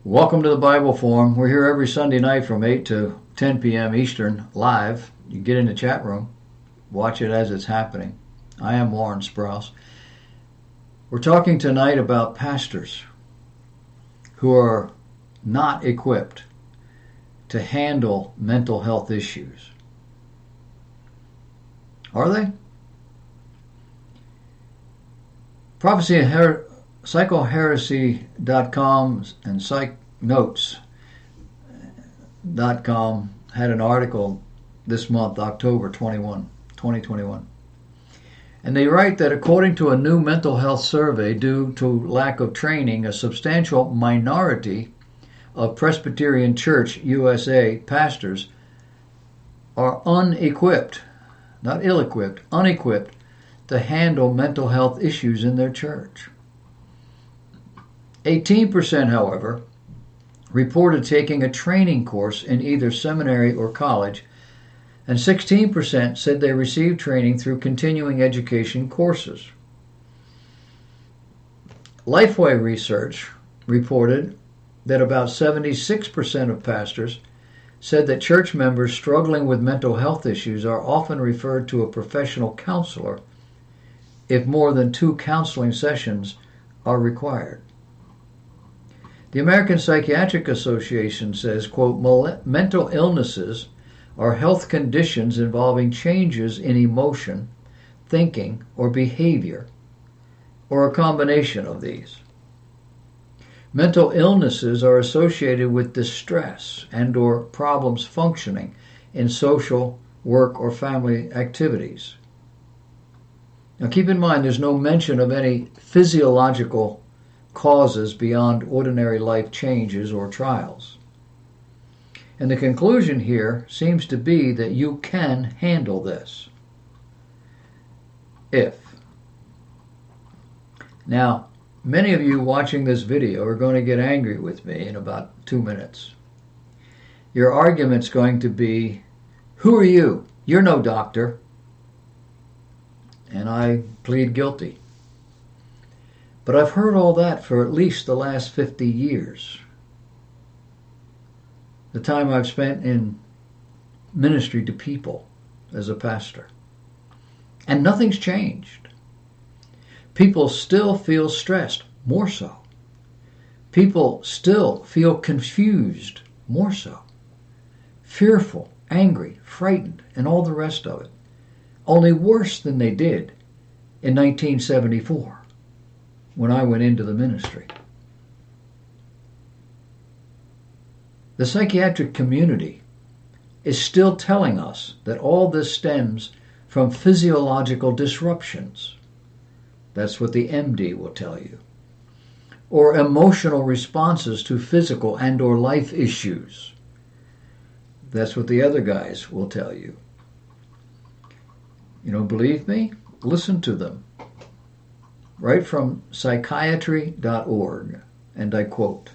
Welcome to the Bible Forum. We're here every Sunday night from 8 to 10 p.m. Eastern, live. You get in the chat room, watch it as it's happening. I am Warren Sprouse. We're talking tonight about pastors who are not equipped to handle mental health issues. Are they? Prophecy and Psychoheresy.com and PsychNotes.com had an article this month, October 21, 2021. And they write that according to a new mental health survey, due to lack of training, a substantial minority of Presbyterian Church USA pastors are unequipped, not ill-equipped, unequipped to handle mental health issues in their church. 18%, however, reported taking a training course in either seminary or college, and 16% said they received training through continuing education courses. Lifeway Research reported that about 76% of pastors said that church members struggling with mental health issues are often referred to a professional counselor if more than 2 counseling sessions are required. The American Psychiatric Association says, quote, mental illnesses are health conditions involving changes in emotion, thinking, or behavior, or a combination of these. Mental illnesses are associated with distress and/or problems functioning in social, work, or family activities. Now keep in mind there's no mention of any physiological causes beyond ordinary life changes or trials. And the conclusion here seems to be that you can handle this. If. Now, many of you watching this video are going to get angry with me in about 2 minutes. Your argument's going to be, who are you? You're no doctor. And I plead guilty. But I've heard all that for at least the last 50 years. The time I've spent in ministry to people as a pastor. And nothing's changed. People still feel stressed, more so. People still feel confused, more so. Fearful, angry, frightened, and all the rest of it. Only worse than they did in 1974 when I went into the ministry. The psychiatric community is still telling us that all this stems from physiological disruptions. That's what the MD will tell you. Or emotional responses to physical and/or life issues. That's what the other guys will tell you. You don't believe me? Listen to them. Right from psychiatry.org, and I quote,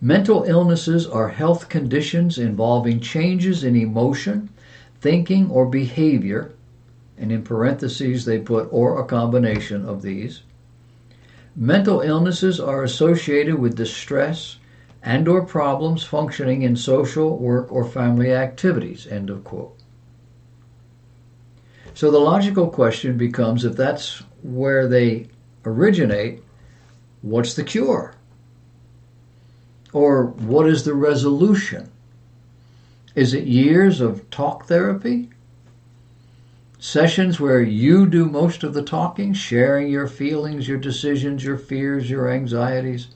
mental illnesses are health conditions involving changes in emotion, thinking, or behavior, and in parentheses they put, or a combination of these. Mental illnesses are associated with distress and/or problems functioning in social, work, or family activities, end of quote. So the logical question becomes, if that's where they originate, what's the cure? Or what is the resolution? Is it years of talk therapy? Sessions where you do most of the talking, sharing your feelings, your decisions, your fears, your anxieties?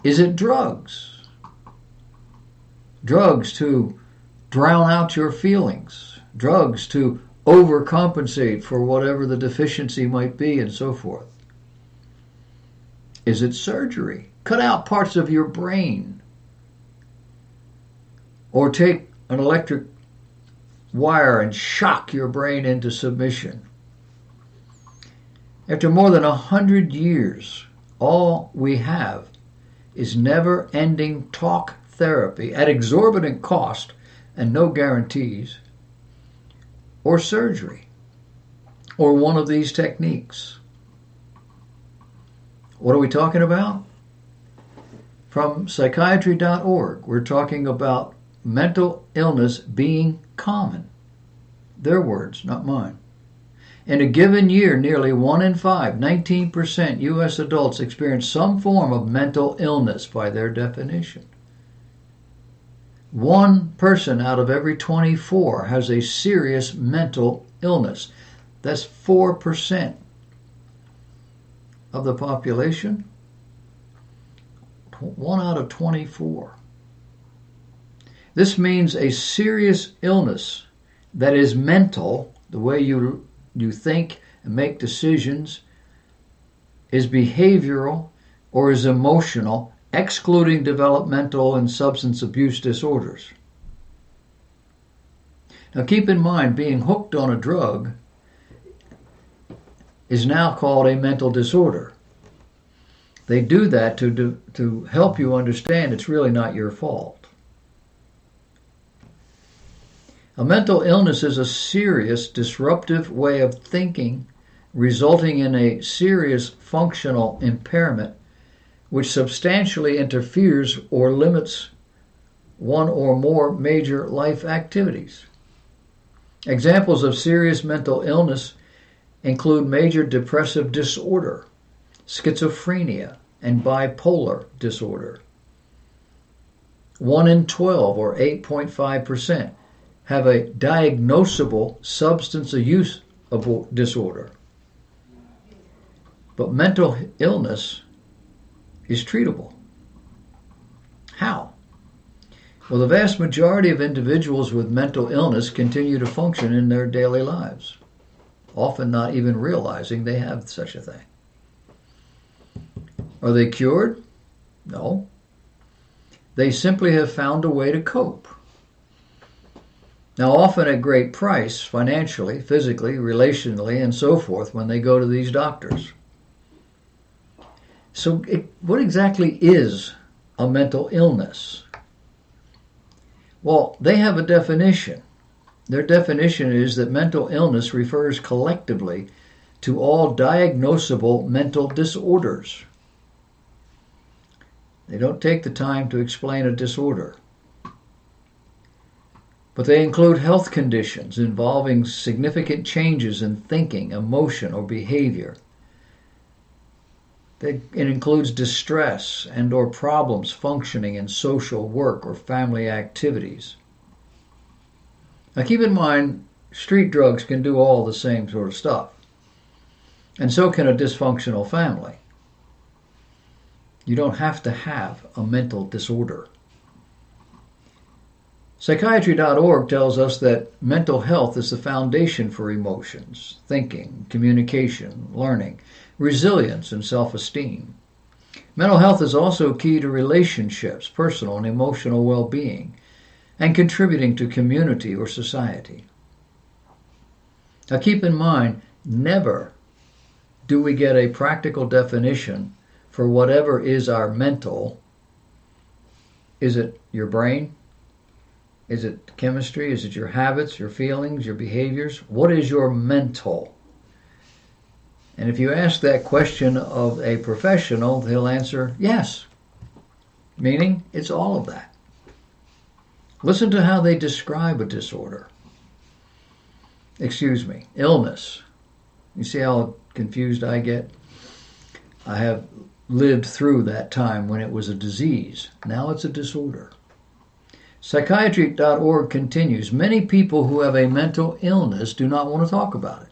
Is it drugs? Drugs to drown out your feelings. Drugs to overcompensate for whatever the deficiency might be, and so forth. Is it surgery? Cut out parts of your brain. Or take an electric wire and shock your brain into submission. After more than 100 years, all we have is never-ending talk therapy at exorbitant cost and no guarantees, or surgery, or one of these techniques. What are we talking about? From psychiatry.org, we're talking about mental illness being common. Their words, not mine. In a given year, nearly 1 in 5, 19% U.S. adults experience some form of mental illness by their definition. 1 person out of every 24 has a serious mental illness. That's 4% of the population. 1 out of 24. This means a serious illness that is mental, the way you think and make decisions, is behavioral or is emotional, excluding developmental and substance abuse disorders. Now keep in mind, being hooked on a drug is now called a mental disorder. They do that to help you understand it's really not your fault. A mental illness is a serious, disruptive way of thinking, resulting in a serious functional impairment which substantially interferes or limits one or more major life activities. Examples of serious mental illness include major depressive disorder, schizophrenia, and bipolar disorder. 1 in 12, or 8.5%, have a diagnosable substance use disorder. But mental illness is treatable. How? Well, the vast majority of individuals with mental illness continue to function in their daily lives, often not even realizing they have such a thing. Are they cured? No. They simply have found a way to cope. Now, often at great price, financially, physically, relationally, and so forth, when they go to these doctors. So what exactly is a mental illness? Well, they have a definition. Their definition is that mental illness refers collectively to all diagnosable mental disorders. They don't take the time to explain a disorder. But they include health conditions involving significant changes in thinking, emotion, or behavior. It includes distress and or problems functioning in social, work, or family activities. Now keep in mind, street drugs can do all the same sort of stuff. And so can a dysfunctional family. You don't have to have a mental disorder. Psychiatry.org tells us that mental health is the foundation for emotions, thinking, communication, learning, resilience, and self-esteem. Mental health is also key to relationships, personal and emotional well-being, and contributing to community or society. Now keep in mind, never do we get a practical definition for whatever is our mental. Is it your brain? Is it chemistry? Is it your habits, your feelings, your behaviors? What is your mental? And if you ask that question of a professional, they'll answer yes, meaning it's all of that. Listen to how they describe a disorder. Illness. You see how confused I get? I have lived through that time when it was a disease. Now it's a disorder. Psychiatry.org continues, many people who have a mental illness do not want to talk about it.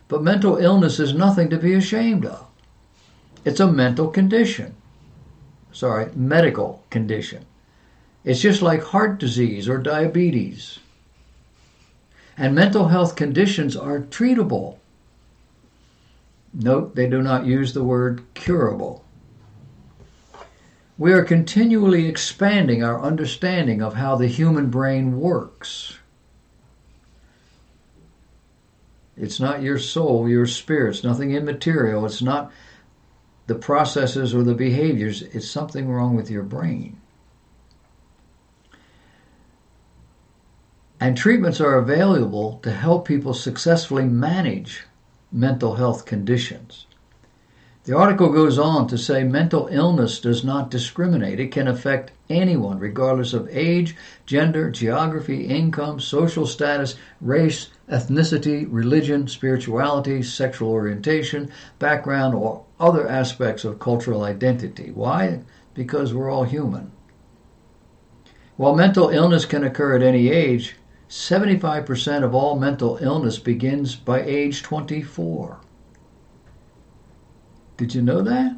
But mental illness is nothing to be ashamed of. It's a mental condition. Medical condition. It's just like heart disease or diabetes. And mental health conditions are treatable. Note, they do not use the word curable. We are continually expanding our understanding of how the human brain works. It's not your soul, your spirit. It's nothing immaterial. It's not the processes or the behaviors. It's something wrong with your brain. And treatments are available to help people successfully manage mental health conditions. The article goes on to say mental illness does not discriminate. It can affect anyone, regardless of age, gender, geography, income, social status, race, ethnicity, religion, spirituality, sexual orientation, background, or other aspects of cultural identity. Why? Because we're all human. While mental illness can occur at any age, 75% of all mental illness begins by age 24. Did you know that?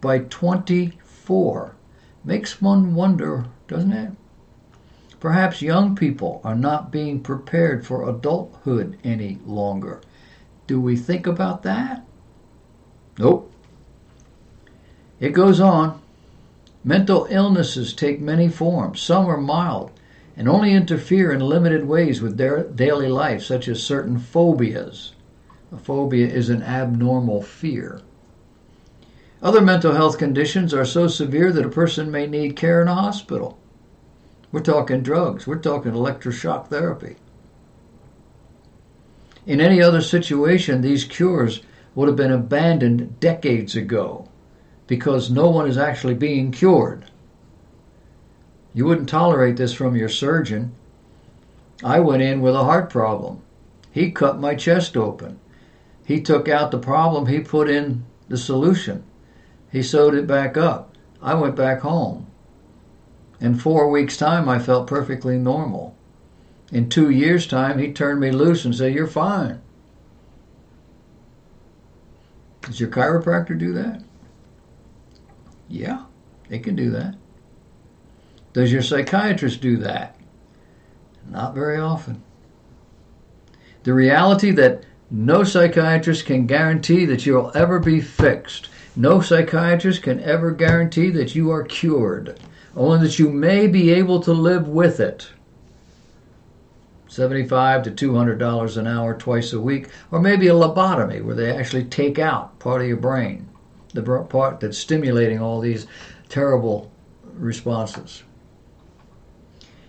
By 24. Makes one wonder, doesn't it? Perhaps young people are not being prepared for adulthood any longer. Do we think about that? Nope. It goes on. Mental illnesses take many forms. Some are mild and only interfere in limited ways with their daily life, such as certain phobias. A phobia is an abnormal fear. Other mental health conditions are so severe that a person may need care in a hospital. We're talking drugs. We're talking electroshock therapy. In any other situation, these cures would have been abandoned decades ago because no one is actually being cured. You wouldn't tolerate this from your surgeon. I went in with a heart problem. He cut my chest open. He took out the problem. He put in the solution. He sewed it back up. I went back home. In 4 weeks' time, I felt perfectly normal. In 2 years' time, he turned me loose and said, "You're fine." Does your chiropractor do that? Yeah, they can do that. Does your psychiatrist do that? Not very often. The reality that no psychiatrist can guarantee that you'll ever be fixed. No psychiatrist can ever guarantee that you are cured. Only that you may be able to live with it. $75 to $200 an hour twice a week. Or maybe a lobotomy where they actually take out part of your brain. The part that's stimulating all these terrible responses.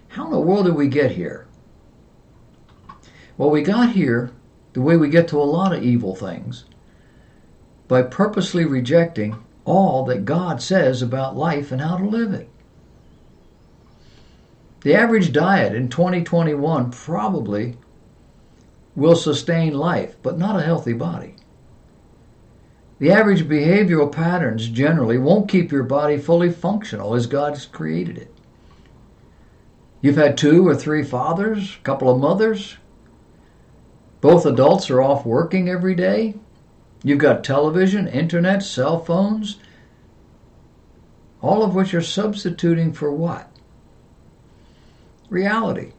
How in the world did we get here? Well, we got here the way we get to a lot of evil things, by purposely rejecting all that God says about life and how to live it. The average diet in 2021 probably will sustain life, but not a healthy body. The average behavioral patterns generally won't keep your body fully functional as God's created it. You've had 2 or 3 fathers, a couple of mothers. Both adults are off working every day. You've got television, internet, cell phones, all of which are substituting for what? Reality.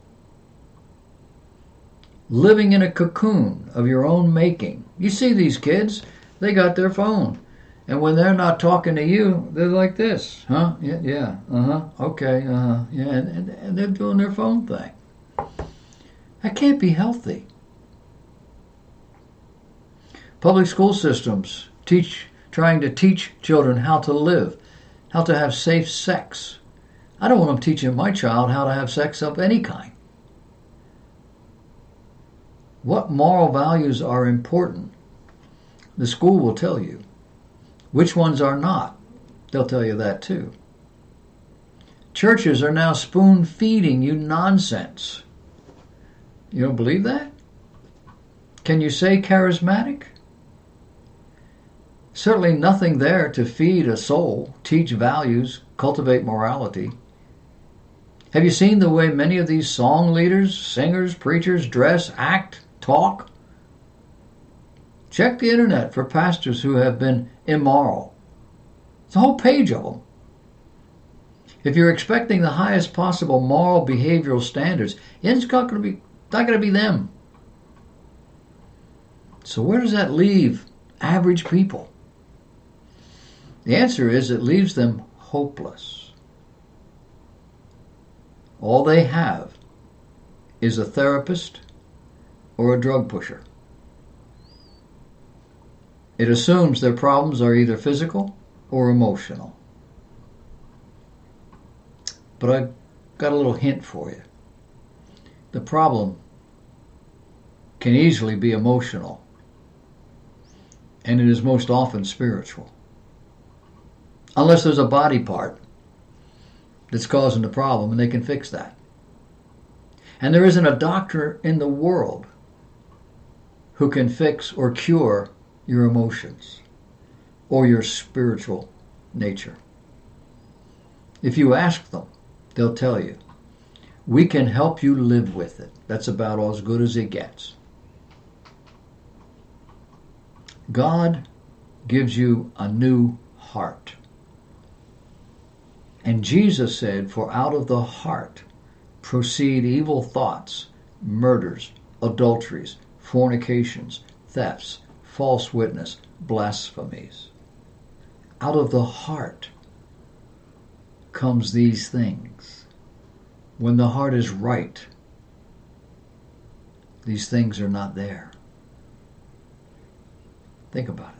Living in a cocoon of your own making. You see these kids, they got their phone. And when they're not talking to you, they're like this. Huh? Yeah. Okay. Yeah. And they're doing their phone thing. That can't be healthy. Public school systems trying to teach children how to live, how to have safe sex. I don't want them teaching my child how to have sex of any kind. What moral values are important? The school will tell you. Which ones are not? They'll tell you that too. Churches are now spoon-feeding you nonsense. You don't believe that? Can you say charismatic? Certainly nothing there to feed a soul, teach values, cultivate morality. Have you seen the way many of these song leaders, singers, preachers dress, act, talk? Check the internet for pastors who have been immoral. It's a whole page of them. If you're expecting the highest possible moral behavioral standards, it's not going to be them. So where does that leave average people? The answer is it leaves them hopeless. All they have is a therapist or a drug pusher. It assumes their problems are either physical or emotional. But I've got a little hint for you. The problem can easily be emotional. And it is most often spiritual. Unless there's a body part that's causing the problem and they can fix that. And there isn't a doctor in the world who can fix or cure your emotions or your spiritual nature. If you ask them, they'll tell you, we can help you live with it. That's about as good as it gets. God gives you a new heart. And Jesus said, for out of the heart proceed evil thoughts, murders, adulteries, fornications, thefts, false witness, blasphemies. Out of the heart comes these things. When the heart is right, these things are not there. Think about it.